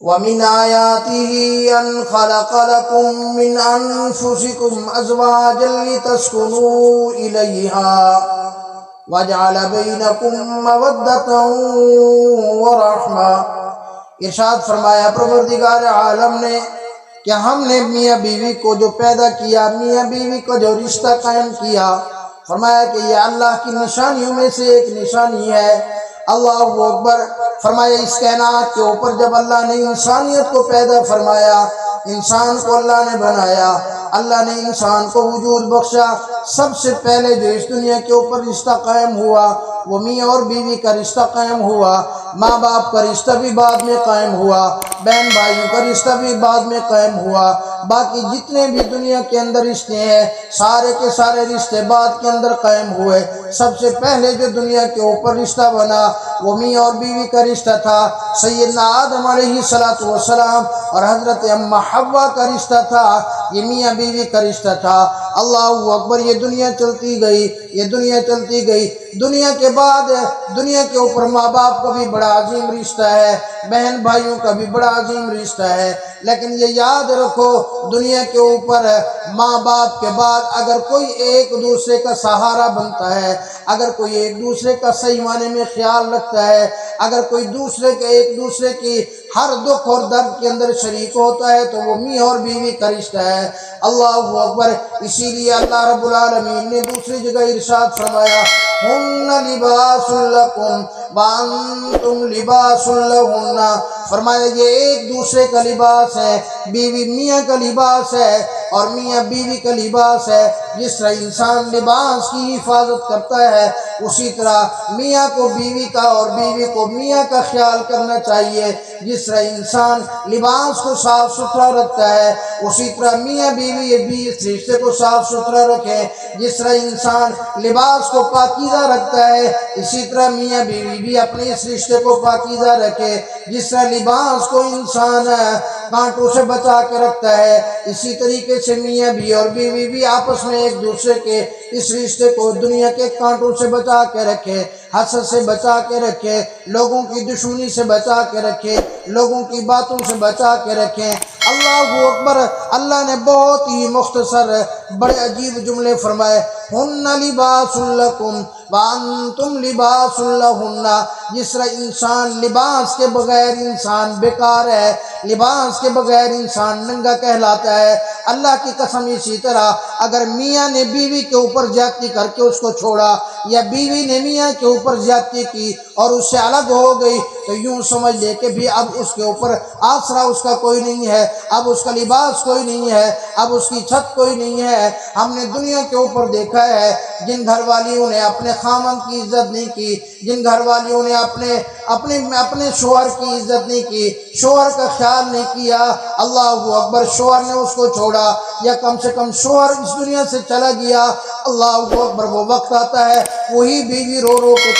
وَمِنْ آيَاتِهِ أَنْ خَلَقَ لَكُم مِّنْ أَنفُسِكُمْ أَزْوَاجًا لِتَسْكُنُوا إِلَيْهَا وَجَعَلَ بَيْنَكُم مَّوَدَّةً وَرَحْمَةً۔ ارشاد فرمایا پروردگار عالم نے کہ ہم نے میاں بیوی کو جو پیدا کیا، میاں بیوی کو جو رشتہ قائم کیا، فرمایا کہ یہ اللہ کی نشانیوں میں سے ایک نشانی ہے۔ اللہ اکبر۔ فرمایا اس کائنات کے اوپر جب اللہ نے انسانیت کو پیدا فرمایا، انسان کو اللہ نے بنایا، اللہ نے انسان کو وجود بخشا، سب سے پہلے جو اس دنیا کے اوپر رشتہ قائم ہوا وہ میاں اور بیوی کا رشتہ قائم ہوا۔ ماں باپ کا رشتہ بھی بعد میں قائم ہوا، بہن بھائیوں کا رشتہ بھی بعد میں قائم ہوا، باقی جتنے بھی دنیا کے اندر رشتے ہیں سارے کے سارے رشتے بعد کے اندر قائم ہوئے۔ سب سے پہلے جو دنیا کے اوپر رشتہ بنا وہ میاں اور بیوی کا رشتہ تھا۔ سیدنا آدم علیہ السلام اور حضرت اماں حوا کا رشتہ تھا، یہ میاں بیوی کا رشتہ تھا۔ اللہ اکبر۔ یہ دنیا چلتی گئی، یہ دنیا چلتی گئی، دنیا کے بعد دنیا کے اوپر ماں باپ کا بھی بڑا عظیم رشتہ ہے، بہن بھائیوں کا بھی بڑا عظیم رشتہ ہے، لیکن یہ یاد رکھو دنیا کے اوپر ماں باپ کے بعد اگر کوئی ایک دوسرے کا سہارا بنتا ہے، اگر کوئی ایک دوسرے کا صحیح معنی میں خیال رکھتا ہے، اگر کوئی ایک دوسرے کی ہر دکھ اور درد کے اندر شریک ہوتا ہے تو وہ میاں اور بیوی کا رشتہ ہے۔ اللہ اکبر۔ اسی لیے اللہ رب العالمین نے دوسری جگہ ارشاد فرمایا ہن لباس لکم وانتم لباس لہن۔ فرمایا یہ ایک دوسرے کا لباس ہے، بیوی میاں کا لباس ہے اور میاں بیوی کا لباس ہے۔ جس طرح انسان لباس کی حفاظت کرتا ہے اسی طرح میاں کو بیوی کا اور بیوی کو میاں کا خیال کرنا چاہیے۔ جس طرح انسان لباس کو صاف ستھرا رکھتا ہے اسی طرح میاں بیوی بھی اس رشتے کو صاف ستھرا رکھیں۔ جس طرح انسان لباس کو پاکیزہ رکھتا ہے اسی طرح میاں بیوی بھی اپنے اس رشتے کو پاکیزہ رکھے۔ جس طرح لباس کو انسان کانٹوں سے بچا کے رکھتا ہے اسی طریقے سے میاں بھی اور بیوی بھی آپس میں ایک دوسرے کے اس رشتے کو دنیا کے کانٹوں سے بچا کے رکھے، حسد سے بچا کے رکھے، لوگوں کی دشمنی سے بچا کے رکھے، لوگوں کی باتوں سے بچا کے رکھیں۔ اللہ اکبر۔ اللہ نے بہت ہی مختصر بڑے عجیب جملے فرمائے ہن لباس لکم وانتم لباس لہن۔ جس طرح انسان لباس کے بغیر انسان بیکار ہے، لباس کے بغیر انسان ننگا کہلاتا ہے، اللہ کی قسم اسی طرح اگر میاں نے بیوی کے اوپر زیادتی کر کے اس کو چھوڑا یا بیوی نے میاں کے اوپر زیادتی کی اور اس سے الگ ہو گئی تو یوں سمجھ لے کہ بھی اب اس کے اوپر آسرا اس کا کوئی نہیں ہے، اب اس کا لباس کوئی نہیں ہے، اب اس کی چھت کوئی نہیں ہے۔ ہم نے دنیا کے اوپر دیکھا ہے جن گھر والیوں نے اپنے خامن کی عزت نہیں کی، جن گھر والیوں نے اپنے شوہر کی عزت نہیں کی، شوہر کا خیال نہیں کیا، اللہ اکبر، شوہر نے اس کو چھوڑا یا کم سے کم شوہر اس دنیا سے چلا گیا، اللہ اکبر، وہ وقت آتا ہے وہی بیوی رو رو کے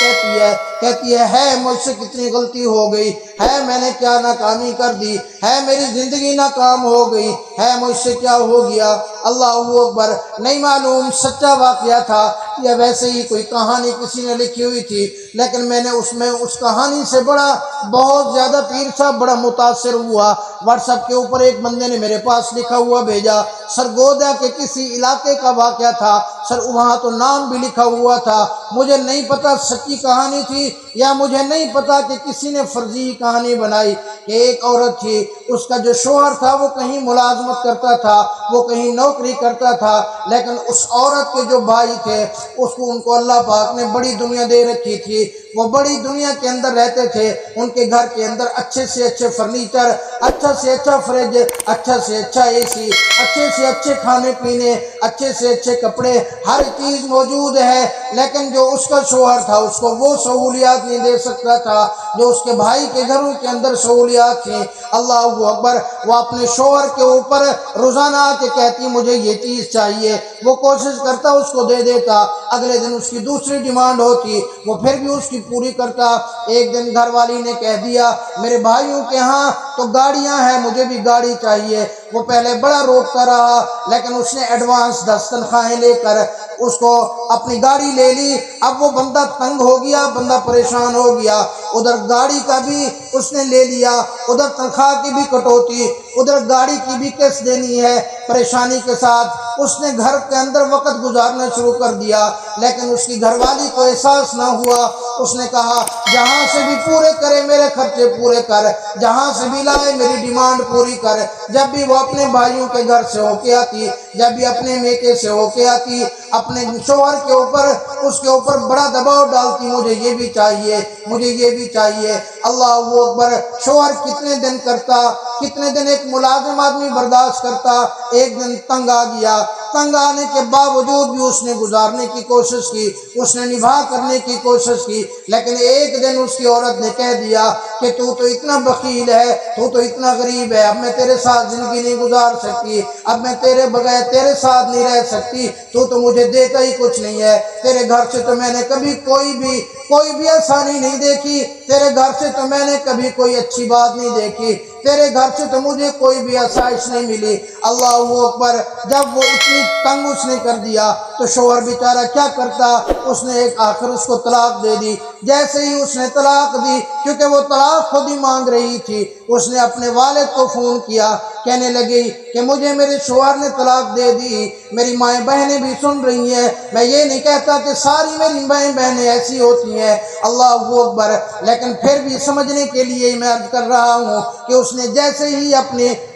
کہتی ہے مجھ سے کتنی غلطی ہو گئی ہے، میں نے کیا ناکامی کر دی ہے، میری زندگی ناکام ہو گئی ہے، مجھ سے کیا ہو گیا۔ اللہ اکبر۔ نہیں معلوم سچا واقعہ تھا یا ویسے ہی کوئی کہانی کسی نے لکھی ہوئی تھی، لیکن میں نے اس کہانی سے بہت زیادہ پیر صاحب بڑا متاثر ہوا۔ واٹس ایپ کے اوپر ایک بندے نے میرے پاس لکھا ہوا بھیجا، سرگودا کے کسی علاقے کا واقعہ تھا، وہاں تو نام بھی لکھا ہوا تھا، مجھے نہیں پتا سچی کہانی تھی یا مجھے نہیں پتا کہ کسی نے فرضی کہانی بنائی کہ ایک عورت تھی، اس کا جو شوہر تھا وہ کہیں ملازمت کرتا تھا، وہ کہیں نوکری کرتا تھا، لیکن اس عورت کے جو بھائی تھے ان کو اللہ پاک نے بڑی دنیا دے رکھی تھی، وہ بڑی دنیا کے اندر رہتے تھے، ان کے گھر کے اندر اچھے سے اچھے فرنیچر، اچھا سے اچھا فریج، اچھا سے اچھا اے سی، اچھے سے اچھے کھانے پینے، اچھے سے اچھے کپڑے، ہر چیز موجود ہے، لیکن جو اس کا شوہر تھا اس کو وہ سہولیات نہیں دے سکتا تھا جو اس کے بھائی کے گھروں کے اندر سہولیات تھیں۔ اللہ اکبر۔ وہ اپنے شوہر کے اوپر روزانہ آ کے کہتی مجھے یہ چیز چاہیے، وہ کوشش کرتا اس کو دے دیتا، اگلے دن اس کی دوسری ڈیمانڈ ہوتی، وہ پھر بھی اس کی کی پوری کرتا۔ ایک دن گھر والی نے کہہ دیا میرے بھائیوں کے ہاں تو گاڑیاں ہیں، مجھے بھی گاڑی چاہیے۔ وہ پہلے بڑا روکتا رہا لیکن اس نے ایڈوانس 10 تنخواہیں لے کر اس کو اپنی گاڑی لے لی۔ اب وہ بندہ تنگ ہو گیا، بندہ پریشان ہو گیا، ادھر گاڑی کا بھی اس نے لے لیا، ادھر تنخواہ کی بھی کٹوتی، ادھر گاڑی کی بھی قسط دینی ہے۔ پریشانی کے ساتھ اس نے گھر کے اندر وقت گزارنا شروع کر دیا، لیکن اس کی گھر والی کو احساس نہ ہوا۔ اس نے کہا جہاں سے بھی پورے کرے میرے خرچے پورے کر، جہاں سے بھی لائے میری ڈیمانڈ پوری کر۔ جب بھی وہ اپنے بھائیوں کے گھر سے ہو کے آتی، جب بھی اپنے میکے سے ہو کے آتی، اپنے شوہر کے اوپر اس کے اوپر بڑا دباؤ ڈالتی، مجھے یہ بھی چاہیے، مجھے یہ بھی چاہیے۔ اللہ اکبر! شوہر کتنے دن کرتا، کتنے دن ایک ملازم آدمی برداشت کرتا۔ ایک دن تنگ آ گیا، تنگ آنے کے باوجود بھی اس نے گزارنے کی کوشش کی، اس نے نبھا کرنے کی کوشش کی، لیکن ایک دن اس کی عورت نے کہہ دیا کہ تو اتنا بخیل ہے، تو اتنا غریب ہے، اب میں تیرے ساتھ زندگی نہیں گزار سکتی، اب میں تیرے بغیر تیرے ساتھ نہیں رہ سکتی، تو مجھے دیتا ہی کچھ نہیں ہے، تیرے گھر سے تو میں نے کبھی کوئی بھی آسانی نہیں دیکھی، تیرے گھر سے تو میں نے کبھی کوئی اچھی بات نہیں دیکھی، تیرے گھر سے تو مجھے کوئی بھی آسائش نہیں ملی۔ اللہ اکبر! جب وہ اتنی تنگ اس نے کر دیا تو شوہر بیچارہ کیا کرتا، اس نے ایک آخر اس کو طلاق دے دی۔ جیسے ہی اس نے طلاق دی، کیونکہ وہ طلاق خود ہی مانگ رہی تھی، اس نے اپنے والد کو فون کیا، کہنے لگی کہ مجھے میرے شوہر نے طلاق دے دی، میری مائیں بہنیں بھی سن رہی ہیں، میں یہ نہیں کہتا کہ ساری میری مائیں بہنیں ایسی ہوتی ہیں، اللہ اکبر، لیکن پھر بھی سمجھنے کے لیے میں عرض کر رہا ہوں کہ اس نے جیسے ہی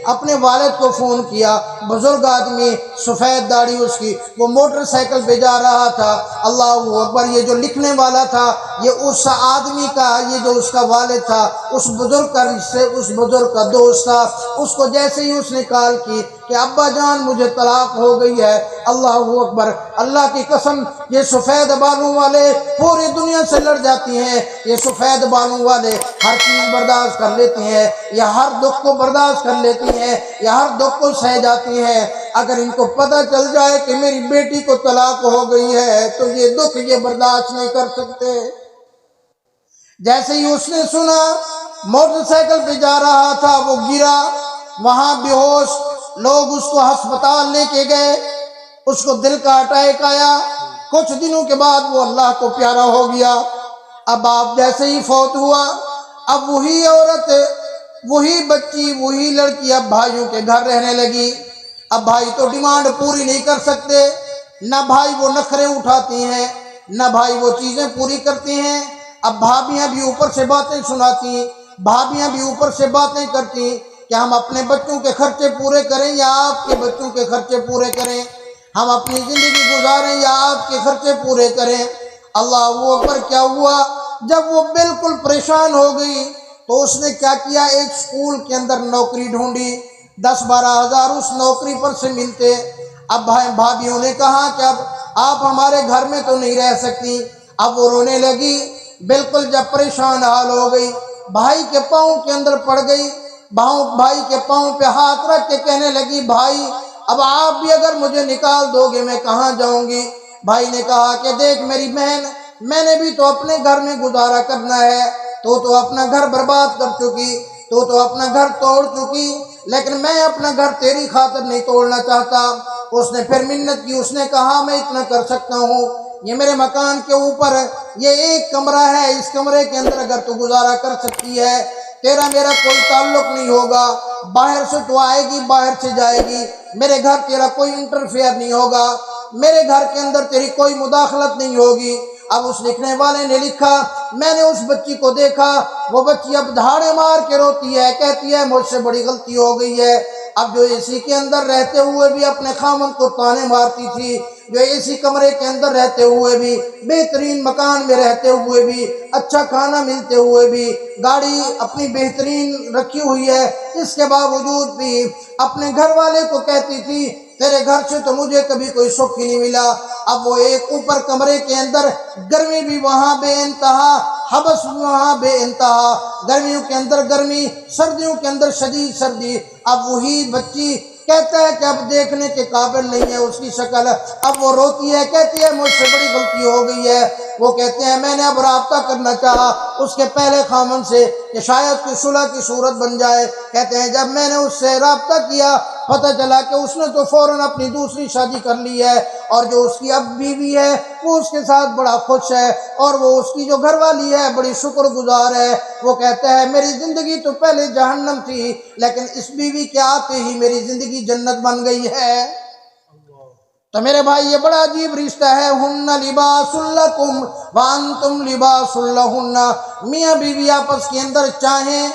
اپنے والد کو فون کیا، بزرگ آدمی، سفید داڑھی اس کی، وہ موٹر سائیکل پہ جا رہا تھا، اللہ اکبر، یہ جو لکھنے والا تھا یہ اس آدمی کا، یہ جو اس کا والد تھا، اس بزرگ کا رشتے، اس بزرگ کا دوست تھا، اس کو جیسے ہی اس نے کال کی کہ ابا جان مجھے طلاق ہو گئی ہے، اللہ اکبر، اللہ کی قسم یہ سفید بالوں والے پوری دنیا سے لڑ جاتی ہیں، یہ سفید بالوں والے ہر چیز برداشت کر لیتی ہیں، یہ ہر دکھ کو برداشت کر لیتی ہیں، یہ ہر دکھ کو سہ جاتی ہیں، اگر ان کو پتہ چل جائے کہ میری بیٹی کو طلاق ہو گئی ہے تو یہ دکھ یہ برداشت نہیں کر سکتے۔ جیسے ہی اس نے سنا، موٹر سائیکل پہ جا رہا تھا، وہ گرا، وہاں بے ہوش، لوگ اس کو ہسپتال لے کے گئے، اس کو دل کا اٹیک آیا، کچھ دنوں کے بعد وہ اللہ کو پیارا ہو گیا۔ اب آپ جیسے ہی فوت ہوا، اب وہی عورت، وہی بچی، وہی لڑکی اب بھائیوں کے گھر رہنے لگی۔ اب بھائی تو ڈیمانڈ پوری نہیں کر سکتے، نہ بھائی وہ نخرے اٹھاتی ہیں، نہ بھائی وہ چیزیں پوری کرتی ہیں۔ اب بھابیاں بھی اوپر سے باتیں سناتی، بھابیاں بھی اوپر سے باتیں کرتی کہ ہم اپنے بچوں کے خرچے پورے کریں یا آپ کے بچوں کے خرچے پورے کریں، ہم اپنی زندگی گزاریں یا آپ کے خرچے پورے کریں۔ اللہ اکبر! کیا ہوا؟ جب وہ بالکل پریشان ہو گئی تو اس نے کیا کیا، ایک اسکول کے اندر نوکری ڈھونڈی، 10-12 ہزار اس نوکری پر سے ملتے۔ اب بھابیوں نے کہا کہ اب آپ ہمارے گھر میں تو نہیں رہ سکتی۔ اب وہ رونے لگی، بالکل جب پریشان حال ہو گئی، بھائی کے پاؤں کے اندر پڑ گئی، بھائی کے پاؤں پہ ہاتھ رکھ کے کہنے لگی بھائی اب آپ بھی اگر مجھے نکال دو گے میں کہاں جاؤں گی؟ بھائی نے کہا کہ دیکھ میری بہن، میں نے بھی تو اپنے گھر میں گزارا کرنا ہے، تو اپنا گھر برباد کر چکی، تو اپنا گھر توڑ چکی، لیکن میں اپنا گھر تیری خاطر نہیں توڑنا چاہتا۔ اس نے پھر منت کی، اس نے کہا میں اتنا کر سکتا ہوں، یہ میرے مکان کے اوپر یہ ایک کمرہ ہے، اس کمرے کے اندر اگر تو گزارا کر سکتی ہے، تیرا میرا کوئی تعلق نہیں ہوگا، باہر سے تو آئے گی باہر سے جائے گی، میرے گھر تیرا کوئی انٹرفیئر نہیں ہوگا، میرے گھر کے اندر تیری کوئی مداخلت نہیں ہوگی۔ اب اس لکھنے والے نے لکھا میں نے اس بچی کو دیکھا، وہ بچی اب دھاڑے مار کے روتی ہے، کہتی ہے مجھ سے بڑی غلطی ہو گئی ہے۔ اب جو اے سی کے اندر رہتے ہوئے بھی اپنے خامن کو تانے مارتی تھی، جو اے سی کمرے کے اندر رہتے ہوئے بھی، بہترین مکان میں رہتے ہوئے بھی، اچھا کھانا ملتے ہوئے بھی، گاڑی اپنی بہترین رکھی ہوئی ہے، اس کے باوجود بھی اپنے گھر والے کو کہتی تھی تیرے گھر سے تو مجھے کبھی کوئی سکھ ہی نہیں ملا۔ اب وہ ایک اوپر کمرے کے اندر، گرمی بھی وہاں بے انتہا، حبس وہاں بے انتہا، گرمیوں کے اندر گرمی، سردیوں کے اندر شدید سردی۔ اب وہی بچی کہتا ہے کہ اب دیکھنے کے قابل نہیں ہے اس کی شکل، اب وہ روتی ہے، کہتی ہے مجھ سے بڑی غلطی ہو گئی ہے۔ وہ کہتے ہیں میں نے اب رابطہ کرنا چاہا اس کے پہلے خامن سے کہ شاید کوئی صلح کی صورت بن جائے۔ کہتے ہیں جب میں نے اس سے رابطہ کیا پتہ چلا کہ اس نے تو فوراً اپنی دوسری شادی کر لی ہے، اور جو اس کی اب بیوی ہے وہ اس کے ساتھ بڑا خوش ہے، اور وہ اس کی جو گھر والی ہے بڑی شکر گزار ہے۔ وہ کہتا ہے میری زندگی تو پہلے جہنم تھی لیکن اس بیوی کے آتے ہی میری زندگی جنت بن گئی ہے۔ تو میرے بھائی یہ بڑا عجیب رشتہ ہے، ہن لباس لکم وانتم لباس لہن۔ میاں بیوی آپس کے اندر چاہیں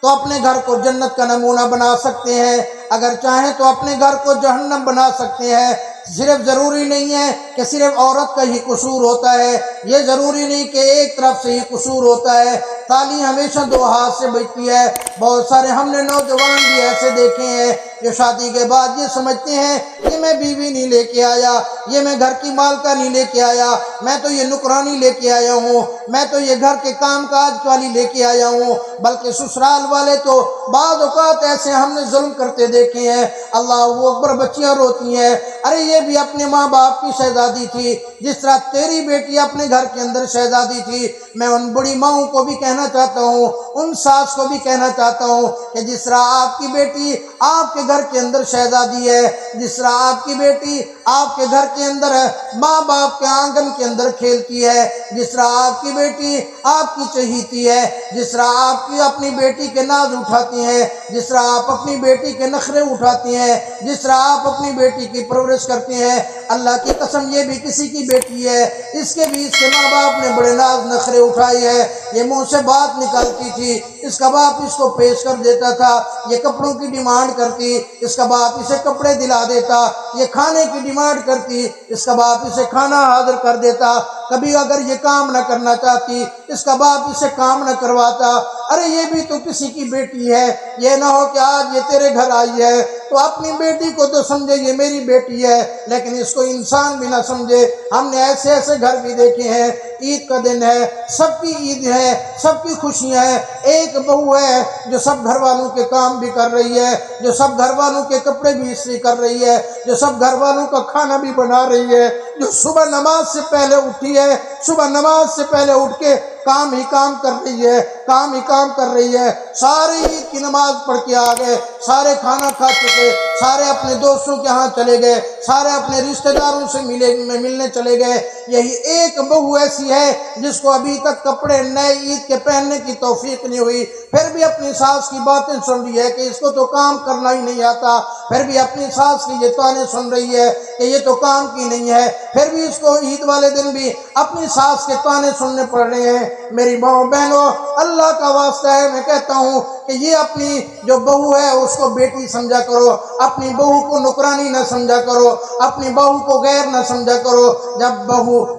تو اپنے گھر کو جنت کا نمونہ بنا سکتے ہیں، اگر چاہیں تو اپنے گھر کو جہنم بنا سکتے ہیں۔ صرف ضروری نہیں ہے کہ صرف عورت کا ہی قصور ہوتا ہے، یہ ضروری نہیں کہ ایک طرف سے ہی قصور ہوتا ہے۔ تالی ہمیشہ دو ہاتھ سے بجتی ہے۔ بہت سارے ہم نے نوجوان بھی ایسے دیکھے ہیں جو شادی کے بعد یہ سمجھتے ہیں کہ میں بیوی نہیں لے کے آیا، یہ میں گھر کی مالکہ نہیں لے کے آیا، میں تو یہ نکرانی لے کے آیا ہوں، میں تو یہ گھر کے کام کاج والی لے کے آیا ہوں۔ بلکہ سسرال والے تو بعض اوقات ایسے ہم نے ظلم کرتے دیکھے ہیں، اللہ اکبر، بچیاں روتی ہیں، ارے یہ بھی اپنے ماں باپ کی شہزادی تھی جس طرح تیری بیٹی اپنے گھر کے اندر شہزادی تھی۔ میں ان بڑی ماؤں کو بھی کہنا چاہتا ہوں، ان ساس کو بھی کہنا چاہتا ہوں کہ جس طرح آپ کی بیٹی آپ کے گھر کے اندر شہزادی ہے، جس طرح آپ کی بیٹی آپ کے گھر کے اندر ماں باپ کے آنگن کے اندر کھیلتی ہے، جس طرح آپ کی بیٹی آپ کی چہیتی ہے، جس طرح آپ کی اپنی بیٹی کے ناز اٹھاتی ہیں، جس طرح آپ اپنی بیٹی کے نخرے اٹھاتی ہیں، جس طرح آپ اپنی بیٹی کی پرورش کرتے ہیں، اللہ کی قسم یہ بھی کسی کی بیٹی ہے، اس کے بھی اس کے ماں باپ نے بڑے ناز نخرے اٹھائے ہیں۔ یہ منہ سے بات نکالتی تھی، اس کا باپ اس کو پیش کر دیتا تھا، یہ کپڑوں کی ڈیمانڈ کرتی، اس کا باپ اسے کپڑے دلا دیتا، یہ کھانے کی ڈیمانڈ کرتی، اس کا باپ اسے کھانا حاضر کر دیتا، کبھی اگر یہ کام نہ کرنا چاہتی اس کا باپ اسے کام نہ کرواتا۔ ارے یہ بھی تو کسی کی بیٹی ہے، یہ نہ ہو کہ آج یہ تیرے گھر آئی ہے تو اپنی بیٹی کو تو سمجھے یہ میری بیٹی ہے لیکن اس کو انسان بھی نہ سمجھے۔ ہم نے ایسے ایسے گھر بھی دیکھے ہیں، عید کا دن ہے، سب کی عید ہے، سب کی خوشیاں ہیں، ایک بہو ہے جو سب گھر والوں کے کام بھی کر رہی ہے، جو سب گھر والوں کے کپڑے بھی استری کر رہی ہے، جو سب گھر والوں کا کھانا بھی بنا رہی ہے، جو صبح نماز سے پہلے اٹھی ہے، صبح نماز سے پہلے اٹھ کے کام ہی کام کر رہی ہے، کام ہی کام کر رہی ہے۔ سارے عید کی نماز پڑھ کے آ گئے، سارے کھانا کھا چکے، سارے اپنے دوستوں کے ہاں چلے گئے، سارے اپنے رشتہ داروں سے ملنے چلے گئے۔ یہی ایک بہو ایسی ہے جس کو ابھی تک کپڑے نئے عید کے پہننے کی توفیق نہیں ہوئی، پھر بھی اپنی ساس کی باتیں سن رہی ہے کہ اس کو تو کام کرنا ہی نہیں آتا، پھر بھی اپنی ساس کی یہ تانے سن رہی ہے کہ یہ تو کام کی نہیں ہے، پھر بھی اس کو عید والے دن بھی اپنی ساس کے تانے سننے پڑ رہے ہیں۔ میری ماؤں بہنوں، اللہ کا واسطہ ہے میں کہتا ہوں کہ یہ اپنی جو بہو ہے اس کو بیٹی سمجھا کرو، اپنی بہو کو نکرانی نہ سمجھا کرو، اپنی بہو کو غیر نہ سمجھا کرو۔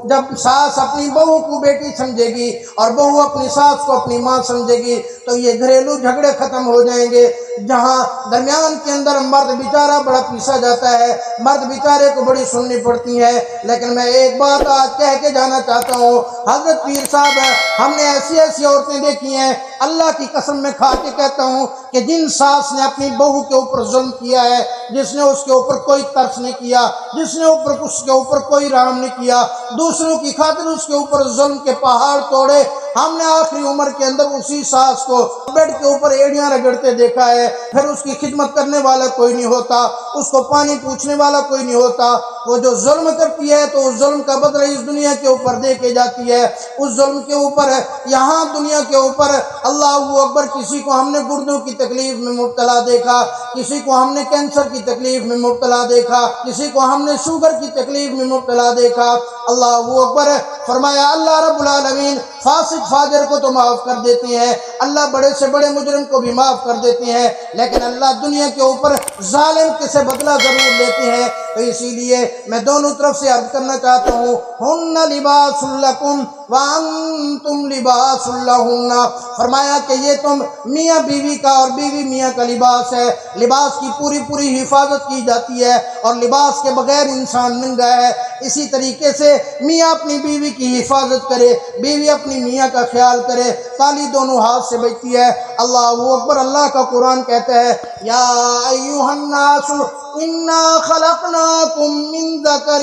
جب ساس اپنی بہو کو بیٹی سمجھے گی اور بہو اپنی ساس کو اپنی ماں سمجھے گی تو یہ گھریلو جھگڑے ختم ہو جائیں گے۔ جہاں درمیان کے اندر مرد بیچارہ بڑا پیسا جاتا ہے، مرد بیچارے کو بڑی سننی پڑتی ہے، لیکن میں ایک بات آج کہہ کے جانا چاہتا ہوں، حضرت پیر صاحب ہم نے ایسی ایسی عورتیں دیکھی ہیں، اللہ کی قسم میں کھا کے کہتا ہوں کہ جن ساس نے اپنی بہو کے اوپر ظلم کیا ہے، جس نے اس کے اوپر کوئی ترس نہیں کیا، جس نے اس کے اوپر کوئی رحم نہیں کیا، دوسروں کی خاطر اس کے اوپر ظلم کے پہاڑ توڑے، ہم نے آخری عمر کے اندر اسی ساس کو بیڈ کے اوپر ایڑیاں رگڑتے دیکھا ہے، پھر اس کی خدمت کرنے والا کوئی نہیں ہوتا، اس کو پانی پوچھنے والا کوئی نہیں ہوتا۔ وہ جو ظلم کرتی ہے تو اس ظلم کا بدلہ اس دنیا کے اوپر دے کے جاتی ہے، اس ظلم کے اوپر یہاں دنیا کے اوپر اللہ اکبر کسی کو ہم نے گردوں کی تکلیف میں مبتلا دیکھا، کسی کو ہم نے کینسر کی تکلیف میں مبتلا دیکھا، کسی کو ہم نے شوگر کی تکلیف میں مبتلا دیکھا۔ اللہ اکبر، فرمایا اللہ رب العالمین فاسق فاجر کو تو معاف کر دیتے ہیں، اللہ بڑے سے بڑے مجرم کو بھی معاف کر دیتے ہیں، لیکن اللہ دنیا کے اوپر ظالم سے بدلہ ضرور لیتے ہیں۔ تو اسی لیے میں دونوں طرف سے عرض کرنا چاہتا ہوں، ہن لباس لکم وانتم لباس لہن، فرمایا کہ یہ تم میاں بیوی کا اور بیوی میاں کا لباس ہے۔ لباس کی پوری پوری حفاظت کی جاتی ہے اور لباس کے بغیر انسان ننگا ہے۔ اسی طریقے سے میاں اپنی بیوی کی حفاظت کرے، بیوی اپنی میاں کا خیال کرے، تالی دونوں ہاتھ سے بجتی ہے۔ اللہ اکبر۔ اللہ کا قرآن کہتا ہے، یا ایھا الناس انا خلقناکم من ذکر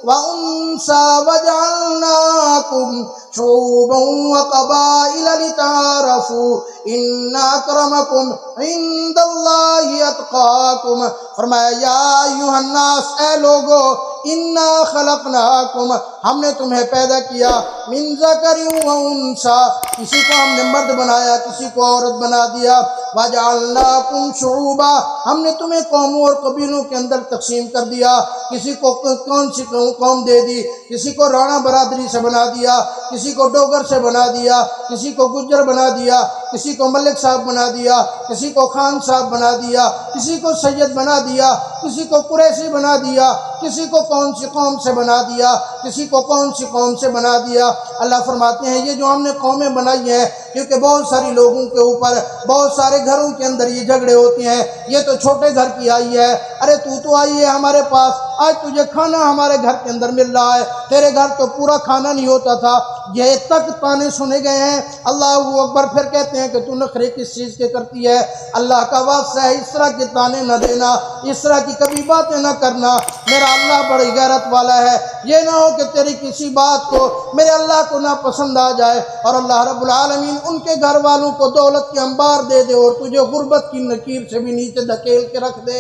وانثی وجعلناکم شعوبا وقبائل لتعارفوا ان اکرمکم عند اللہ اتقاکم۔ فرمایا یا ایھا الناس، اے لوگو، انا خلقناکم، ہم نے تمہیں پیدا کیا، من ذکر و انثی، کسی کو ہم نے مرد بنایا، کسی کو عورت بنا دیا، وجعلناکم شعوبا، ہم نے تمہیں قوموں اور قبیلوں کے اندر تقسیم کر دیا، کسی کو کون سی قوم دے دی، کسی کو رانا برادری سے بنا دیا، کسی کو ڈوگر سے بنا دیا، کسی کو گجر بنا دیا، کسی کو ملک صاحب بنا دیا، کسی کو خان صاحب بنا دیا، کسی کو سید بنا دیا، کسی کو قریشی بنا دیا، کسی کو کون سی قوم سے بنا دیا، کسی کو کون سی قوم سے بنا دیا۔ اللہ فرماتے ہیں یہ جو ہم نے قومیں بنائی ہیں، کیونکہ بہت ساری لوگوں کے اوپر بہت سارے گھروں کے اندر یہ جھگڑے ہوتے ہیں، یہ تو چھوٹے گھر کی آئی ہے، ارے تو آئی ہے ہمارے پاس، آج تجھے کھانا ہمارے گھر کے اندر مل رہا ہے، تیرے گھر تو پورا کھانا نہیں ہوتا تھا۔ یہ تک تانے سنے گئے ہیں۔ اللہ اکبر۔ پھر کہتے ہیں کہ تو نخرے کس چیز کے کرتی ہے؟ اللہ کا واسطہ ہے اس طرح کے تانے نہ دینا، اس طرح کی کبھی باتیں نہ کرنا، میرا اللہ بڑی غیرت والا ہے۔ یہ نہ ہو کہ تیری کسی بات کو میرے اللہ کو نہ پسند آ جائے اور اللہ رب العالمین ان کے گھر والوں کو دولت کے انبار دے دے اور تجھے غربت کی نکیر سے بھی نیچے دھکیل کے رکھ دے۔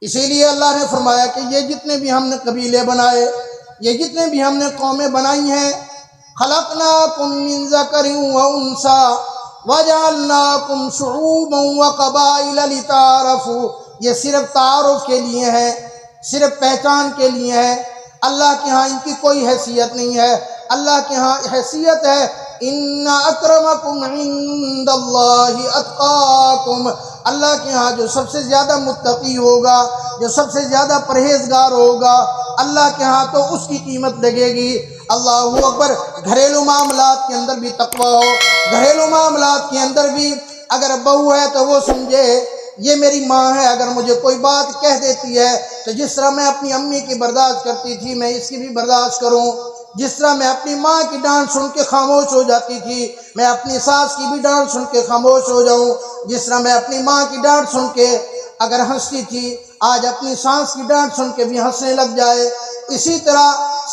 اسی لیے اللہ نے فرمایا کہ یہ جتنے بھی ہم نے قبیلے بنائے، یہ جتنے بھی ہم نے قومیں بنائی ہیں، خلقناکم من ذکر و انثی وجعلناکم شعوبا وقبائل لتعارفوا، یہ صرف تعارف کے لیے ہے، صرف پہچان کے لیے ہے۔ اللہ کے ہاں ان کی کوئی حیثیت نہیں ہے۔ اللہ کے ہاں حیثیت ہے ان اکرمکم عند اللہ اتقاکم، اللہ کے ہاں جو سب سے زیادہ متقی ہوگا، جو سب سے زیادہ پرہیزگار ہوگا، اللہ کے ہاں تو اس کی قیمت لگے گی۔ اللہ اکبر۔ گھریلو معاملات کے اندر بھی تقویٰ ہو، گھریلو معاملات کے اندر بھی اگر بہو ہے تو وہ سمجھے یہ میری ماں ہے، اگر مجھے کوئی بات کہہ دیتی ہے تو جس طرح میں اپنی امی کی برداشت کرتی تھی میں اس کی بھی برداشت کروں، جس طرح میں اپنی ماں کی ڈانٹ سن کے خاموش ہو جاتی تھی میں اپنی ساس کی بھی ڈانٹ سن کے خاموش ہو جاؤں، جس طرح میں اپنی ماں کی ڈانٹ سن کے اگر ہنستی تھی آج اپنی ساس کی ڈانٹ سن کے بھی ہنسنے لگ جائے۔ اسی طرح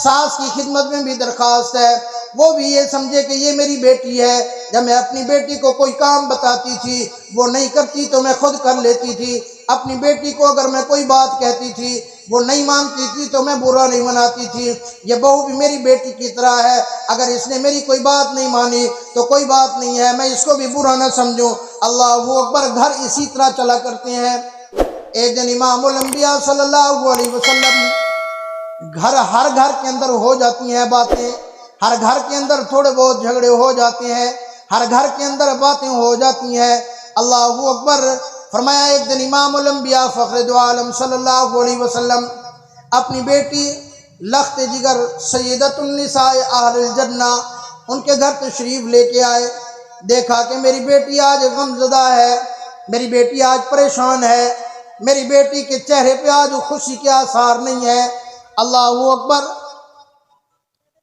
ساس کی خدمت میں بھی درخواست ہے وہ بھی یہ سمجھے کہ یہ میری بیٹی ہے۔ جب میں اپنی بیٹی کو کوئی کام بتاتی تھی وہ نہیں کرتی تو میں خود کر لیتی تھی، اپنی بیٹی کو اگر میں کوئی بات کہتی تھی وہ نہیں مانتی تھی تو میں برا نہیں مناتی تھی۔ یہ بہو بھی میری بیٹی کی طرح ہے، اگر اس نے میری کوئی بات نہیں مانی تو کوئی بات نہیں ہے، میں اس کو بھی برا نہ سمجھوں۔ اللہ اکبر۔ گھر اسی طرح چلا کرتے ہیں۔ ایک دن امام الانبیاء صلی اللہ علیہ وسلم ہر گھر کے اندر ہو جاتی ہیں باتیں، ہر گھر کے اندر تھوڑے بہت جھگڑے ہو جاتے ہیں، ہر گھر کے اندر باتیں ہو جاتی ہیں۔ اللہ اکبر۔ فرمایا ایک دن امام الانبیاء فخر دو عالم صلی اللہ علیہ وسلم اپنی بیٹی لخت جگر سیدۃ النساء اہل الجنہ ان کے گھر تشریف لے کے آئے۔ دیکھا کہ میری بیٹی آج غمزدہ ہے، میری بیٹی آج پریشان ہے، میری بیٹی کے چہرے پہ آج خوشی کے آثار نہیں ہے۔ اللہ اکبر۔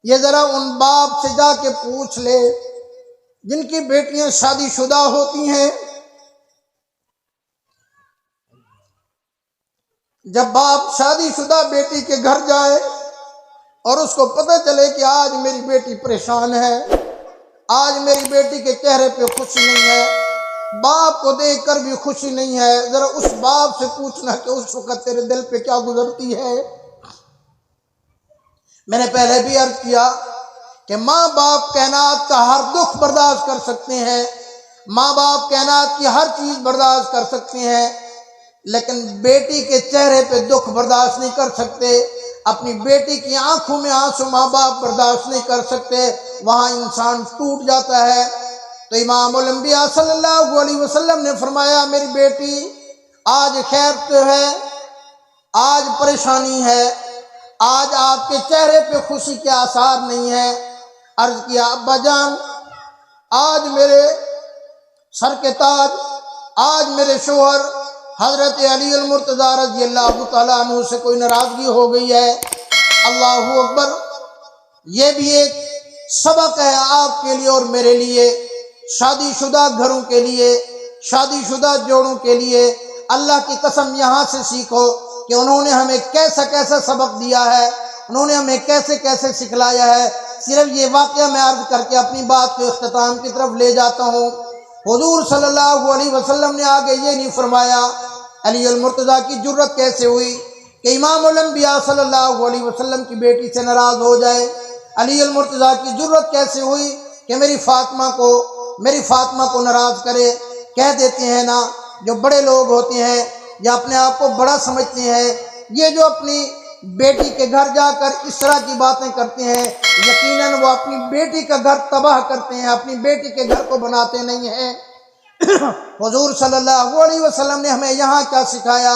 یہ ذرا ان باپ سے جا کے پوچھ لے جن کی بیٹیاں شادی شدہ ہوتی ہیں، جب باپ شادی شدہ بیٹی کے گھر جائے اور اس کو پتہ چلے کہ آج میری بیٹی پریشان ہے، آج میری بیٹی کے چہرے پہ خوشی نہیں ہے، باپ کو دیکھ کر بھی خوشی نہیں ہے، ذرا اس باپ سے پوچھنا کہ اس وقت تیرے دل پہ کیا گزرتی ہے۔ میں نے پہلے بھی عرض کیا کہ ماں باپ کائنات کا ہر دکھ برداشت کر سکتے ہیں، ماں باپ کائنات کی ہر چیز برداشت کر سکتے ہیں، لیکن بیٹی کے چہرے پہ دکھ برداشت نہیں کر سکتے، اپنی بیٹی کی آنکھوں میں آنسو ماں باپ برداشت نہیں کر سکتے، وہاں انسان ٹوٹ جاتا ہے۔ تو امام الانبیاء صلی اللہ علیہ وسلم نے فرمایا میری بیٹی آج خیر تو ہے آج پریشانی ہے، آج آپ کے چہرے پہ خوشی کے آثار نہیں ہیں۔ عرض کیا ابا جان، آج میرے سر کے تاج، آج میرے شوہر حضرت علی المرتضیٰ رضی اللہ تعالیٰ عنہ سے کوئی ناراضگی ہو گئی ہے۔ اللہ اکبر! یہ بھی ایک سبق ہے آپ کے لیے اور میرے لیے، شادی شدہ گھروں کے لیے، شادی شدہ جوڑوں کے لیے۔ اللہ کی قسم یہاں سے سیکھو کہ انہوں نے ہمیں کیسا کیسا سبق دیا ہے، انہوں نے ہمیں کیسے کیسے سکھلایا ہے۔ صرف یہ واقعہ میں عرض کر کے اپنی بات کو اختتام کی طرف لے جاتا ہوں۔ حضور صلی اللہ علیہ وسلم نے آگے یہ نہیں فرمایا علی المرتضیٰ کی جرت کیسے ہوئی کہ امام الانبیاء صلی اللہ علیہ وسلم کی بیٹی سے ناراض ہو جائے۔ علی المرتضیٰ کی جرت کیسے ہوئی کہ میری فاطمہ کو ناراض کرے۔ کہہ دیتے ہیں نا، جو بڑے لوگ ہوتے ہیں یا اپنے آپ کو بڑا سمجھتے ہیں، یہ جو اپنی بیٹی کے گھر جا کر اس طرح کی باتیں کرتے ہیں، یقیناً وہ اپنی بیٹی کا گھر تباہ کرتے ہیں، اپنی بیٹی کے گھر کو بناتے نہیں ہیں۔ حضور صلی اللہ علیہ وسلم نے ہمیں یہاں کیا سکھایا؟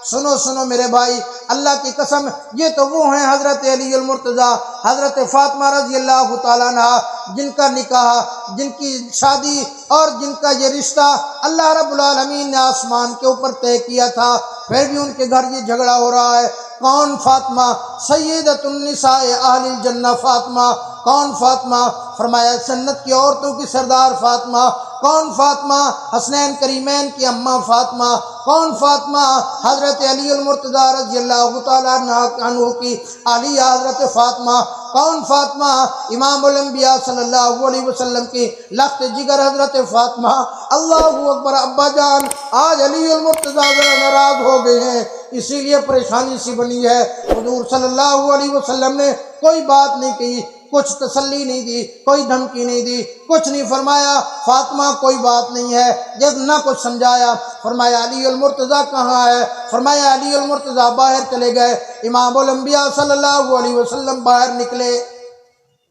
سنو میرے بھائی، اللہ کی قسم یہ تو وہ ہیں حضرت علی المرتضیٰ، حضرت فاطمہ رضی اللہ تعالیٰ عنہ، جن کا نکاح، جن کی شادی اور جن کا یہ رشتہ اللہ رب العالمین نے آسمان کے اوپر طے کیا تھا، پھر بھی ان کے گھر یہ جھگڑا ہو رہا ہے۔ کون فاطمہ؟ سیدۃ النساء اہل الجنہ فاطمہ۔ کون فاطمہ؟ فرمایا جنت کی عورتوں کی سردار فاطمہ۔ کون فاطمہ؟ حسنین کریمین کی اماں فاطمہ۔ کون فاطمہ؟ حضرت علی المرتضیٰ رضی اللہ تعالیٰ عنہ کی عالیہ حضرت فاطمہ۔ کون فاطمہ؟ امام الانبیاء صلی اللہ علیہ وسلم کی لخت جگر حضرت فاطمہ۔ اللہ اکبر! ابا جان، آج علی المرتضیٰ ذرا ناراض ہو گئے ہیں، اسی لیے پریشانی سی بنی ہے۔ حضور صلی اللہ علیہ وسلم نے کوئی بات نہیں کہی، کچھ تسلی نہیں دی، کوئی دھمکی نہیں دی، کچھ نہیں فرمایا فاطمہ کوئی بات نہیں ہے، جب نہ کچھ سمجھایا۔ فرمایا علی المرتضیٰ کہاں ہے؟ فرمایا علی المرتضیٰ باہر چلے گئے۔ امام الانبیاء صلی اللہ علیہ وسلم باہر نکلے۔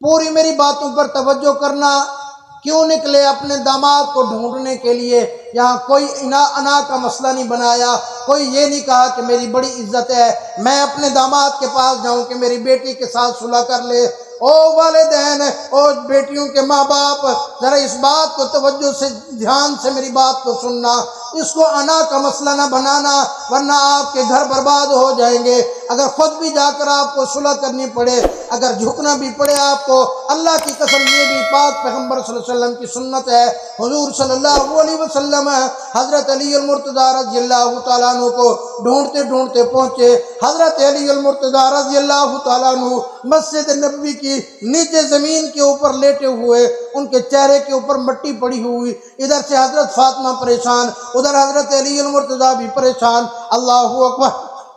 پوری میری باتوں پر توجہ کرنا۔ کیوں نکلے؟ اپنے داماد کو ڈھونڈنے کے لیے۔ یہاں کوئی انا کا مسئلہ نہیں بنایا، کوئی یہ نہیں کہا کہ میری بڑی عزت ہے، میں اپنے داماد کے پاس جاؤں کہ میری بیٹی کے ساتھ صلح کر لے۔ او والدین، او بیٹیوں کے ماں باپ، ذرا اس بات کو توجہ سے دھیان سے میری بات کو سننا، اس کو انا کا مسئلہ نہ بنانا، ورنہ آپ کے گھر برباد ہو جائیں گے۔ اگر خود بھی جا کر آپ کو صلح کرنی پڑے، اگر جھکنا بھی پڑے آپ کو، اللہ کی قسم یہ بھی پاک پیغمبر صلی اللہ علیہ وسلم کی سنت ہے۔ حضور صلی اللہ علیہ وسلم حضرت علی المرتضیٰ رضی اللہ تعالیٰ عنہ کو ڈھونڈتے ڈھونڈتے پہنچے۔ حضرت علی المرتضیٰ رضی اللہ تعالیٰ عنہ مسجد نبوی کی نیچے زمین کے اوپر لیٹے ہوئے، ان کے چہرے کے اوپر مٹی پڑی ہوئی، ادھر سے حضرت فاطمہ پریشان، ادھر حضرت علی المرتضیٰ بھی پریشان۔ اللہ اکبر!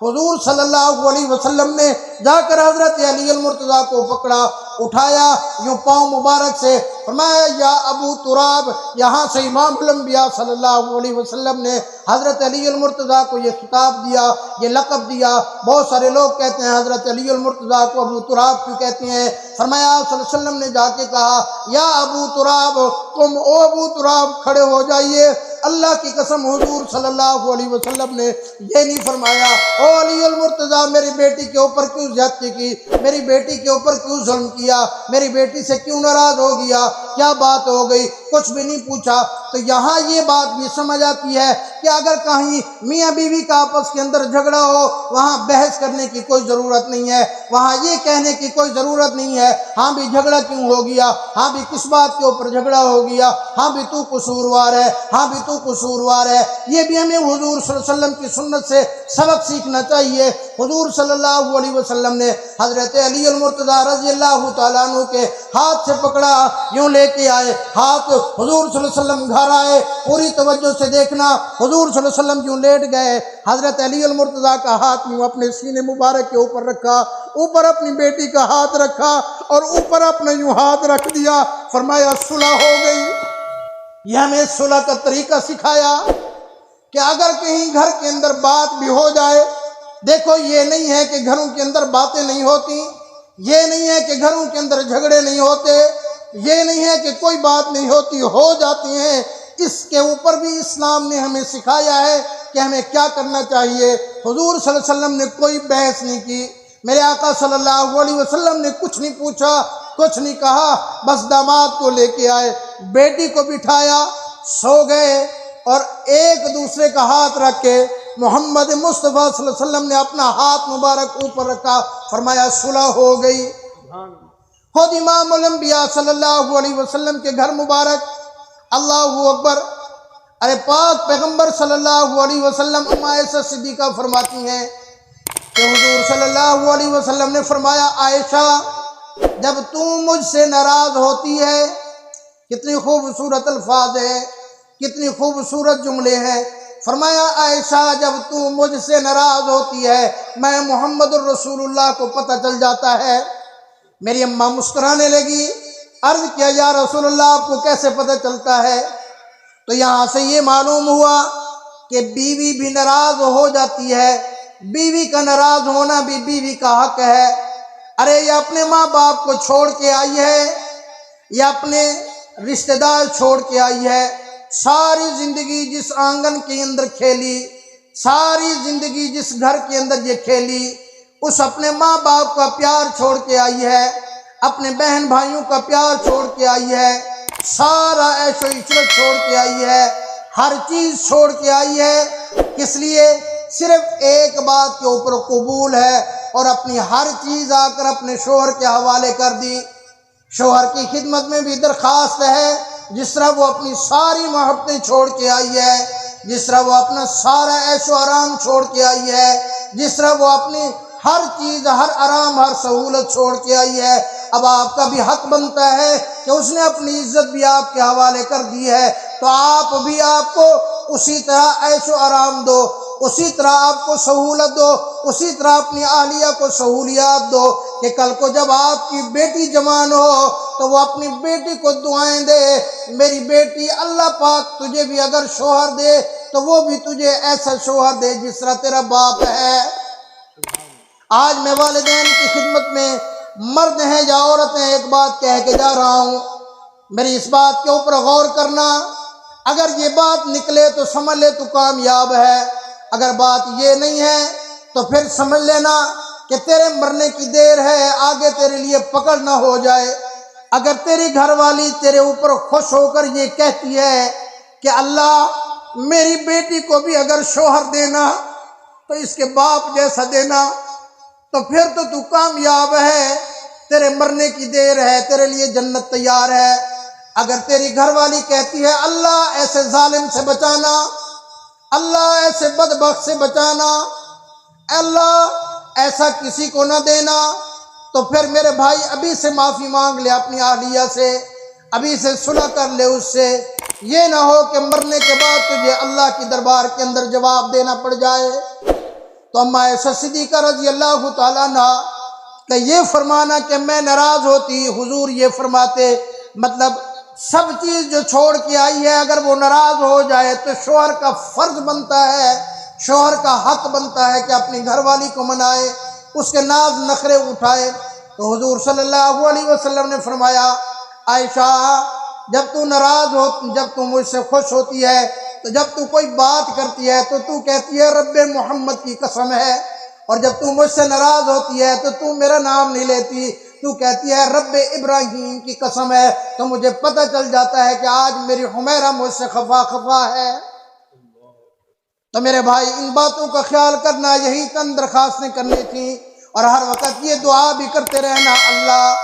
حضور صلی اللہ علیہ وسلم نے جا کر حضرت علی المرتضیٰ کو پکڑا، اٹھایا یوں پاؤں مبارک سے، فرمایا یا ابو تراب۔ یہاں سے امام الانبیاء صلی اللہ علیہ وسلم نے حضرت علی المرتضیٰ کو یہ خطاب دیا، یہ لقب دیا۔ بہت سارے لوگ کہتے ہیں حضرت علی المرتضیٰ کو ابو تراب کیوں کہتے ہیں؟ فرمایا صلی اللہ علیہ وسلم نے جا کے کہا یا ابو تراب، تم او ابو تراب کھڑے ہو جائیے۔ اللہ کی قسم حضور صلی اللہ علیہ وسلم نے یہ نہیں فرمایا او علی المرتضیٰ میری بیٹی کے اوپر کیوں زیادتی کی، میری بیٹی کے اوپر کیوں ظلم کیا، میری بیٹی سے کیوں ناراض ہو گیا، کیا بات ہو گئی، کچھ بھی نہیں پوچھا۔ تو یہاں یہ بات بھی سمجھ آتی ہے کہ اگر کہیں میاں بیوی کا آپس کے اندر جھگڑا ہو، وہاں بحث کرنے کی کوئی ضرورت نہیں ہے، وہاں یہ کہنے کی کوئی ضرورت نہیں ہے ہاں بھی جھگڑا کیوں ہو گیا، ہاں بھی کس بات کے اوپر جھگڑا ہو گیا، ہاں بھی تو قصوروار ہے، ہاں بھی تو قصوروار ہے۔ یہ بھی ہمیں حضور صلی اللہ علیہ وسلم کی سنت سے سبق سیکھنا چاہیے۔ حضور صلی اللہ علیہ وسلم نے حضرت علی المرتضیٰ رضی اللہ تعالیٰ عنہ کے ہاتھ سے پکڑا، یوں لے کے آئے ہاتھ، حضور صلی اللہ علیہ وسلم گھر آئے۔ پوری توجہ سے دیکھنا، حضور صلی اللہ علیہ وسلم یوں لیٹ گئے، حضرت علی المرتضیٰ کا ہاتھ یوں اپنے سینے مبارک کے اوپر رکھا، اوپر اپنی بیٹی کا ہاتھ رکھا اور اوپر اپنا یوں ہاتھ رکھ دیا، فرمایا صلح ہو گئی۔ یہ ہمیں صلح کا طریقہ سکھایا کہ اگر کہیں گھر کے اندر بات بھی ہو جائے، دیکھو یہ نہیں ہے کہ گھروں کے اندر باتیں نہیں ہوتی، یہ نہیں ہے کہ گھروں کے اندر جھگڑے نہیں ہوتے، یہ نہیں ہے کہ کوئی بات نہیں ہوتی، ہو جاتی ہیں۔ اس کے اوپر بھی اسلام نے ہمیں سکھایا ہے کہ ہمیں کیا کرنا چاہیے۔ حضور صلی اللہ علیہ وسلم نے کوئی بحث نہیں کی، میرے آقا صلی اللہ علیہ وسلم نے کچھ نہیں پوچھا، کچھ نہیں کہا، بس داماد کو لے کے آئے، بیٹی کو بٹھایا، سو گئے، اور ایک دوسرے کا ہاتھ رکھ کے محمد مصطفیٰ صلی اللہ علیہ وسلم نے اپنا ہاتھ مبارک اوپر رکھا، فرمایا صلح ہو گئی۔ خود امام الانبیاء صلی اللہ علیہ وسلم کے گھر مبارک، اللہ اکبر، ارے پاک پیغمبر صلی اللہ علیہ وسلم ام عائشہ صدیقہ فرماتی ہیں کہ حضور صلی اللہ علیہ وسلم نے فرمایا عائشہ جب تم مجھ سے ناراض ہوتی ہے، کتنی خوبصورت الفاظ ہے، کتنی خوبصورت جملے ہیں، فرمایا عائشہ جب تم مجھ سے ناراض ہوتی ہے میں محمد الرسول اللہ کو پتہ چل جاتا ہے۔ میری اماں مسکرانے لگی، عرض کیا یا رسول اللہ آپ کو کیسے پتہ چلتا ہے؟ تو یہاں سے یہ معلوم ہوا کہ بیوی بھی ناراض ہو جاتی ہے، بیوی کا ناراض ہونا بھی بیوی کا حق ہے۔ ارے یہ اپنے ماں باپ کو چھوڑ کے آئی ہے، یا اپنے رشتہ دار چھوڑ کے آئی ہے، ساری زندگی جس آنگن کے اندر کھیلی، ساری زندگی جس گھر کے اندر یہ کھیلی، اس اپنے ماں باپ کا پیار چھوڑ کے آئی ہے، اپنے بہن بھائیوں کا پیار چھوڑ کے آئی ہے، سارا عیش و عشرت چھوڑ کے آئی ہے، ہر چیز چھوڑ کے آئی ہے، کس لیے؟ صرف ایک بات کے اوپر قبول ہے، اور اپنی ہر چیز آ کر اپنے شوہر کے حوالے کر دی۔ شوہر کی خدمت میں بھی درخواست ہے، جس طرح وہ اپنی ساری محبتیں چھوڑ کے آئی ہے، جس طرح وہ اپنا سارا عیش و آرام چھوڑ کے آئی ہے، جس طرح وہ اپنی ہر چیز، ہر آرام، ہر سہولت چھوڑ کے آئی ہے، اب آپ کا بھی حق بنتا ہے کہ اس نے اپنی عزت بھی آپ کے حوالے کر دی ہے، تو آپ بھی آپ کو اسی طرح عیش و آرام دو، اسی طرح آپ کو سہولت دو، اسی طرح اپنی اہلیہ کو سہولیات دو، کہ کل کو جب آپ کی بیٹی جوان ہو تو وہ اپنی بیٹی کو دعائیں دے، میری بیٹی اللہ پاک تجھے بھی اگر شوہر دے تو وہ بھی تجھے ایسا شوہر دے جس طرح تیرا باپ ہے۔ آج میں والدین کی خدمت میں مرد ہیں یا عورت ہیں، ایک بات کہہ کے جا رہا ہوں، میری اس بات کے اوپر غور کرنا، اگر یہ بات نکلے تو سمجھ لے تو کامیاب ہے، اگر بات یہ نہیں ہے تو پھر سمجھ لینا کہ تیرے مرنے کی دیر ہے، آگے تیرے لیے پکڑ نہ ہو جائے۔ اگر تیری گھر والی تیرے اوپر خوش ہو کر یہ کہتی ہے کہ اللہ میری بیٹی کو بھی اگر شوہر دینا تو اس کے باپ جیسا دینا، تو پھر تو کامیاب ہے، تیرے مرنے کی دیر ہے، تیرے لیے جنت تیار ہے۔ اگر تیری گھر والی کہتی ہے اللہ ایسے ظالم سے بچانا، اللہ ایسے بدبخت سے بچانا، اللہ ایسا کسی کو نہ دینا، تو پھر میرے بھائی ابھی سے معافی مانگ لے اپنی اہلیہ سے، ابھی سے صلح کر لے اس سے، یہ نہ ہو کہ مرنے کے بعد تجھے اللہ کی دربار کے اندر جواب دینا پڑ جائے۔ تو ام عائشہ صدیقہ رضی اللہ تعالیٰ عنہ کہ یہ فرمانا کہ میں ناراض ہوتی، حضور یہ فرماتے مطلب سب چیز جو چھوڑ کے آئی ہے اگر وہ ناراض ہو جائے تو شوہر کا فرض بنتا ہے، شوہر کا حق بنتا ہے کہ اپنی گھر والی کو منائے، اس کے ناز نخرے اٹھائے۔ تو حضور صلی اللہ علیہ وسلم نے فرمایا عائشہ جب تو ناراض ہو، جب تو مجھ سے خوش ہوتی ہے، تو جب تو کوئی بات کرتی ہے تو کہتی ہے رب محمد کی قسم ہے، اور جب تو مجھ سے ناراض ہوتی ہے تو میرا نام نہیں لیتی، تو کہتی ہے رب ابراہیم کی قسم ہے، تو مجھے پتہ چل جاتا ہے کہ آج میری حمیرہ مجھ سے خفا ہے۔ تو میرے بھائی ان باتوں کا خیال کرنا، یہی چند درخواستیں کرنی تھیں، اور ہر وقت یہ دعا بھی کرتے رہنا اللہ،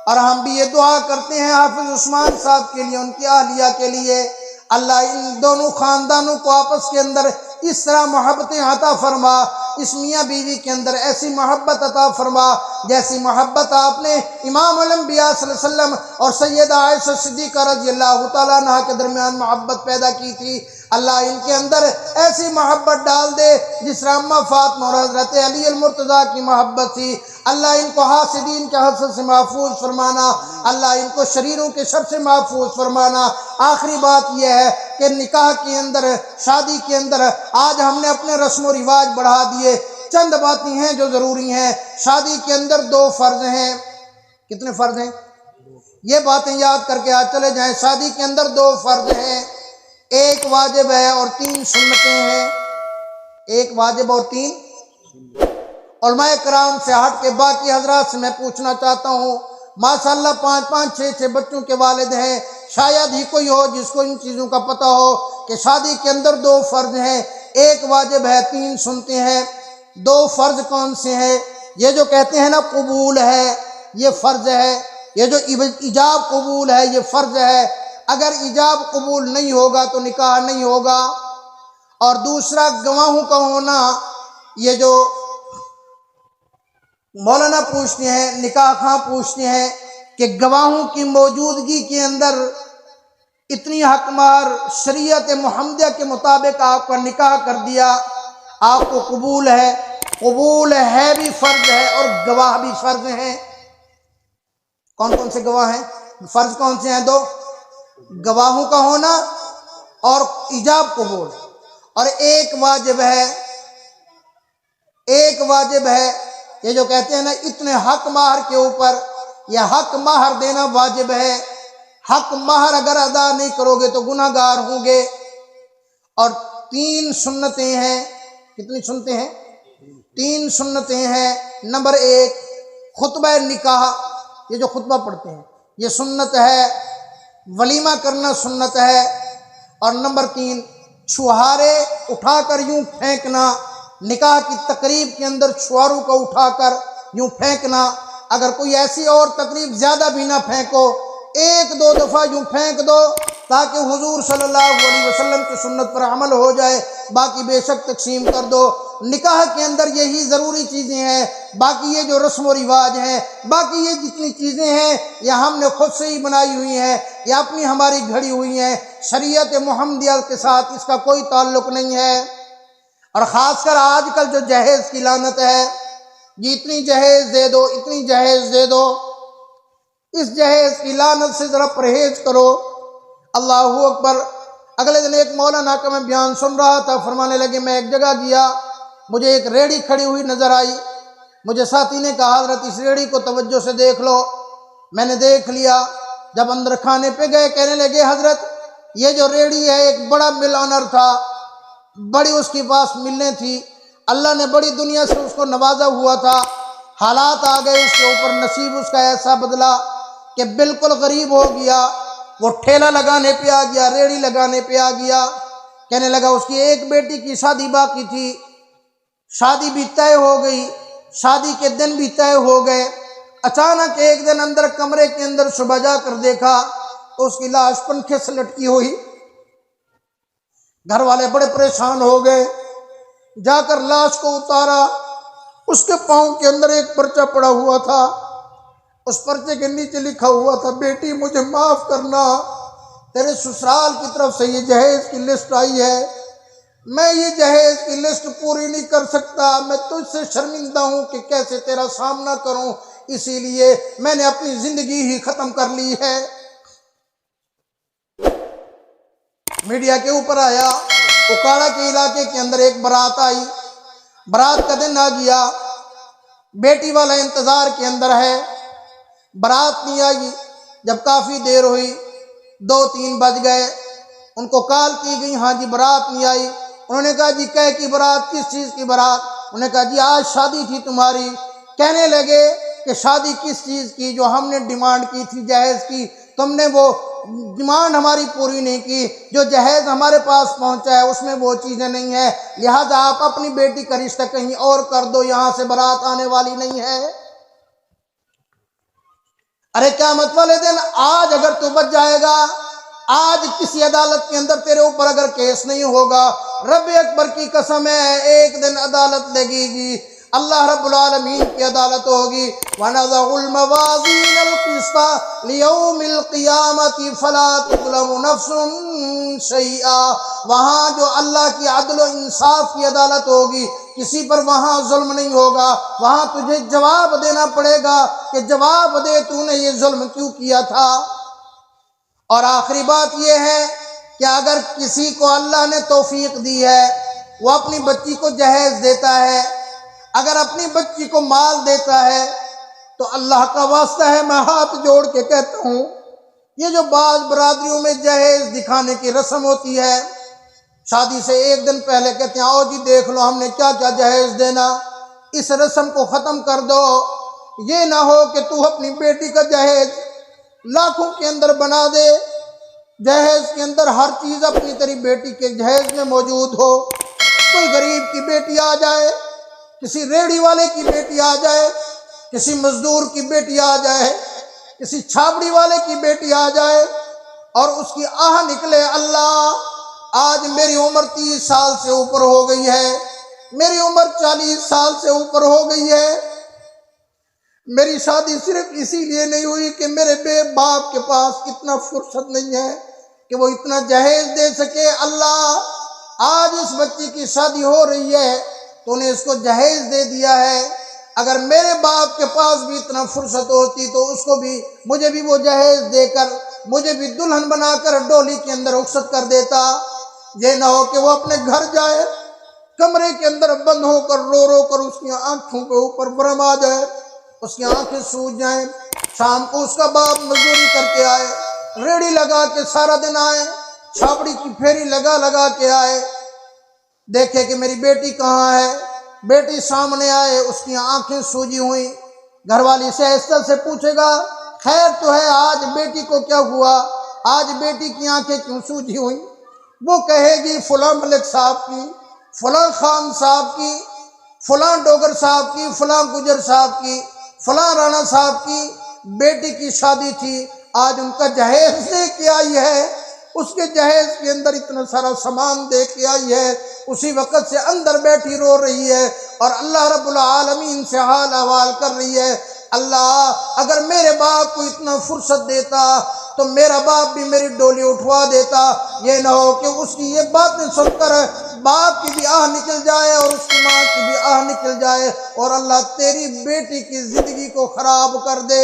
اور ہم بھی یہ دعا کرتے ہیں حافظ عثمان صاحب کے لیے، ان کی اہلیہ کے لیے، اللہ ان دونوں خاندانوں کو آپس کے اندر اس طرح محبتیں عطا فرما، اس میاں بیوی کے اندر ایسی محبت عطا فرما جیسی محبت آپ نے امام الانبیاء صلی اللہ علیہ وسلم اور سیدہ عائشہ صدیقہ رضی اللہ تعالیٰ عنہ کے درمیان محبت پیدا کی تھی۔ اللہ ان کے اندر ایسی محبت ڈال دے جس طرح اماں فاطمہ اور حضرت علی المرتضیٰ کی محبت تھی۔ اللہ ان کو حاسدین کے حسد سے محفوظ فرمانا، اللہ ان کو شریروں کے شر سے محفوظ فرمانا۔ آخری بات یہ ہے کہ نکاح کے اندر، شادی کے اندر آج ہم نے اپنے رسم و رواج بڑھا دیے، چند باتیں ہیں جو ضروری ہیں۔ شادی کے اندر 2 فرض ہیں، کتنے فرض ہیں؟ یہ باتیں یاد کر کے آج چلے جائیں۔ شادی کے اندر 2 فرض ہیں، 1 واجب ہے اور 3 سنتیں ہیں۔ ایک واجب اور 3 علماء کرام سے ہٹ کے باقی حضرات سے میں پوچھنا چاہتا ہوں، ماشاءاللہ 5 6 بچوں کے والد ہیں، شاید ہی کوئی ہو جس کو ان چیزوں کا پتہ ہو کہ شادی کے اندر 2 فرض ہیں، 1 واجب ہے، 3 سنتے ہیں۔ 2 فرض کون سے ہیں؟ یہ جو کہتے ہیں نا قبول ہے یہ فرض ہے، یہ جو ایجاب قبول ہے یہ فرض ہے۔ اگر ایجاب قبول نہیں ہوگا تو نکاح نہیں ہوگا۔ اور دوسرا گواہوں کا ہونا، یہ جو مولانا پوچھتے ہیں، نکاح خواہ پوچھتے ہیں کہ گواہوں کی موجودگی کے اندر اتنی حق مہر شریعت محمدیہ کے مطابق آپ کا نکاح کر دیا، آپ کو قبول ہے؟ قبول ہے بھی فرض ہے اور گواہ بھی فرض ہیں۔ کون کون سے گواہ ہیں؟ فرض کون سے ہیں؟ 2، گواہوں کا ہونا اور ایجاب قبول، اور ایک واجب ہے، یہ جو کہتے ہیں نا اتنے حق مہر کے اوپر، یہ حق مہر دینا واجب ہے۔ حق مہر اگر ادا نہیں کرو گے تو گناہ گار ہوں گے۔ اور 3 سنتیں ہیں۔ کتنی سنتیں ہیں؟ 3 سنتیں ہیں۔ نمبر 1 خطبہ نکاح، یہ جو خطبہ پڑھتے ہیں یہ سنت ہے، ولیمہ کرنا سنت ہے۔ اور نمبر 3 چھہارے اٹھا کر یوں پھینکنا، نکاح کی تقریب کے اندر چھواروں کو اٹھا کر یوں پھینکنا۔ اگر کوئی ایسی اور تقریب زیادہ بھی نہ پھینکو، 1 2 دفعہ یوں پھینک دو تاکہ حضور صلی اللہ علیہ وسلم کی سنت پر عمل ہو جائے، باقی بے شک تقسیم کر دو۔ نکاح کے اندر یہی ضروری چیزیں ہیں، باقی یہ جو رسم و رواج ہیں، باقی یہ جتنی چیزیں ہیں یہ ہم نے خود سے ہی بنائی ہوئی ہیں، یہ اپنی ہماری گھڑی ہوئی ہیں، شریعت محمدیہ کے ساتھ اس کا کوئی تعلق نہیں ہے۔ اور خاص کر آج کل جو جہیز کی لعنت ہے، یہ اتنی جہیز دے دو، اتنی جہیز دے دو، اس جہیز کی لعنت سے ذرا پرہیز کرو۔ اللہ اکبر۔ اگلے دن ایک مولانا کا میں بیان سن رہا تھا، فرمانے لگے میں ایک جگہ گیا، مجھے ایک ریڑھی کھڑی ہوئی نظر آئی، مجھے ساتھی نے کہا حضرت اس ریڑھی کو توجہ سے دیکھ لو۔ میں نے دیکھ لیا، جب اندر کھانے پہ گئے کہنے لگے حضرت یہ جو ریڑھی ہے ایک بڑا مل آنر تھا، بڑی اس کے پاس ملیں تھی، اللہ نے بڑی دنیا سے اس کو نوازا ہوا تھا، حالات آ گئے اس کے اوپر، نصیب اس کا ایسا بدلا کہ بالکل غریب ہو گیا، وہ ٹھیلا لگانے پہ آ گیا، ریڑھی لگانے پہ آ گیا۔ کہنے لگا اس کی ایک بیٹی کی شادی باقی تھی، شادی بھی طے ہو گئی، شادی کے دن بھی طے ہو گئے، اچانک ایک دن اندر کمرے کے اندر صبح جا کر دیکھا تو اس کی لاش پنکھے سے لٹکی ہوئی۔ گھر والے بڑے پریشان ہو گئے، جا کر لاش کو اتارا، اس کے پاؤں کے اندر ایک پرچہ پڑا ہوا تھا، اس پرچے کے نیچے لکھا ہوا تھا بیٹی مجھے معاف کرنا، تیرے سسرال کی طرف سے یہ جہیز کی لسٹ آئی ہے، میں یہ جہیز کی لسٹ پوری نہیں کر سکتا، میں تجھ سے شرمندہ ہوں کہ کیسے تیرا سامنا کروں، اسی لیے میں نے اپنی زندگی ہی ختم کر لی ہے۔ میڈیا کے اوپر آیا، اکاڑا کے علاقے کے اندر ایک بارات آئی، بارات کا دن آ گیا، بیٹی والا انتظار کے اندر ہے، بارات نہیں آئی۔ جب کافی دیر ہوئی، 2 3 بج گئے، ان کو کال کی گئی، ہاں جی بارات نہیں آئی۔ انہوں نے کہا جی کہہ کی بارات، کس چیز کی بارات؟ انہوں نے کہا جی آج شادی تھی تمہاری۔ کہنے لگے کہ شادی کس چیز کی؟ جو ہم نے ڈیمانڈ کی تھی جہیز کی، تم نے وہ ڈیمانڈ ہماری پوری نہیں کی، جو جہیز ہمارے پاس پہنچا ہے اس میں وہ چیزیں نہیں ہیں، لہذا آپ اپنی بیٹی کا رشتہ کہیں اور کر دو، یہاں سے بارات آنے والی نہیں ہے۔ ارے قیامت والے دن آج اگر تو بچ جائے گا، آج کسی عدالت کے اندر تیرے اوپر اگر کیس نہیں ہوگا، رب اکبر کی قسم ہے ایک دن عدالت لگے گی، اللہ رب العالمین کی عدالت ہوگی۔ وَنَضَعُ الْمَوَازِينَ الْقِسْطَ لِيَوْمِ الْقِيَامَةِ فَلَا تُظْلَمُ نَفْسٌ شَيْئًا، وہاں جو اللہ کی عدل و انصاف کی عدالت ہوگی، کسی پر وہاں ظلم نہیں ہوگا، وہاں تجھے جواب دینا پڑے گا کہ جواب دے تو نے یہ ظلم کیوں کیا تھا۔ اور آخری بات یہ ہے کہ اگر کسی کو اللہ نے توفیق دی ہے، وہ اپنی بچی کو جہیز دیتا ہے، اگر اپنی بچی کو مال دیتا ہے، تو اللہ کا واسطہ ہے میں ہاتھ جوڑ کے کہتا ہوں، یہ جو بعض برادریوں میں جہیز دکھانے کی رسم ہوتی ہے، شادی سے ایک دن پہلے کہتے ہیں آؤ جی دیکھ لو ہم نے کیا کیا جہیز دینا، اس رسم کو ختم کر دو۔ یہ نہ ہو کہ تو اپنی بیٹی کا جہیز لاکھوں کے اندر بنا دے، جہیز کے اندر ہر چیز اپنی تیری بیٹی کے جہیز میں موجود ہو، کوئی غریب کی بیٹی آ جائے، کسی ریڑھی والے کی بیٹی آ جائے، کسی مزدور کی بیٹی آ جائے، کسی چھاپڑی والے کی بیٹی آ جائے اور اس کی آہ نکلے اللہ آج میری عمر 30 سال سے اوپر ہو گئی ہے، میری عمر 40 سال سے اوپر ہو گئی ہے، میری شادی صرف اسی لیے نہیں ہوئی کہ میرے باپ کے پاس اتنا فرصت نہیں ہے کہ وہ اتنا جہیز دے سکے، اللہ آج اس بچی کی شادی ہو رہی ہے تو نے اس کو جہیز دے دیا ہے، اگر میرے باپ کے پاس بھی اتنا فرصت ہوتی تو اس کو بھی مجھے بھی وہ جہیز دے کر مجھے بھی دلہن بنا کر ڈولی کے اندر رخصت کر دیتا۔ یہ نہ ہو کہ وہ اپنے گھر جائے، کمرے کے اندر بند ہو کر رو کر اس کی آنکھوں کے اوپر برم آ جائے، اس کی آنکھیں سوج جائیں، شام کو اس کا باپ مزدوری کر کے آئے، ریڑھی لگا کے سارا دن آئے، چھاپڑی کی پھیری لگا کے آئے، دیکھے کہ میری بیٹی کہاں ہے، بیٹی سامنے آئے، اس کی آنکھیں سوجی ہوئی، گھر والی سے ایسا سے پوچھے گا خیر تو ہے آج بیٹی کو کیا ہوا، آج بیٹی کی آنکھیں کیوں سوجی ہوئی؟ وہ کہے گی فلاں ملک صاحب کی، فلاں خان صاحب کی، فلاں ڈوگر صاحب کی، فلاں گجر صاحب کی، فلاں رانا صاحب کی بیٹی کی شادی تھی، آج ان کا جہیز دے کے آئی ہے، اس کے جہیز کے اندر اتنا سارا سامان دے کے آئی ہے، اسی وقت سے اندر بیٹھی رو رہی ہے اور اللہ رب العالمین سے حال احوال کر رہی ہے، اللہ اگر میرے باپ کو اتنا فرصت دیتا تو میرا باپ بھی میری ڈولی اٹھوا دیتا، یہ نہ ہو کہ اس کی یہ باتیں سن کر باپ کی بھی آہ نکل جائے اور اس کی ماں کی بھی آہ نکل جائے اور اللہ تیری بیٹی کی زندگی کو خراب کر دے۔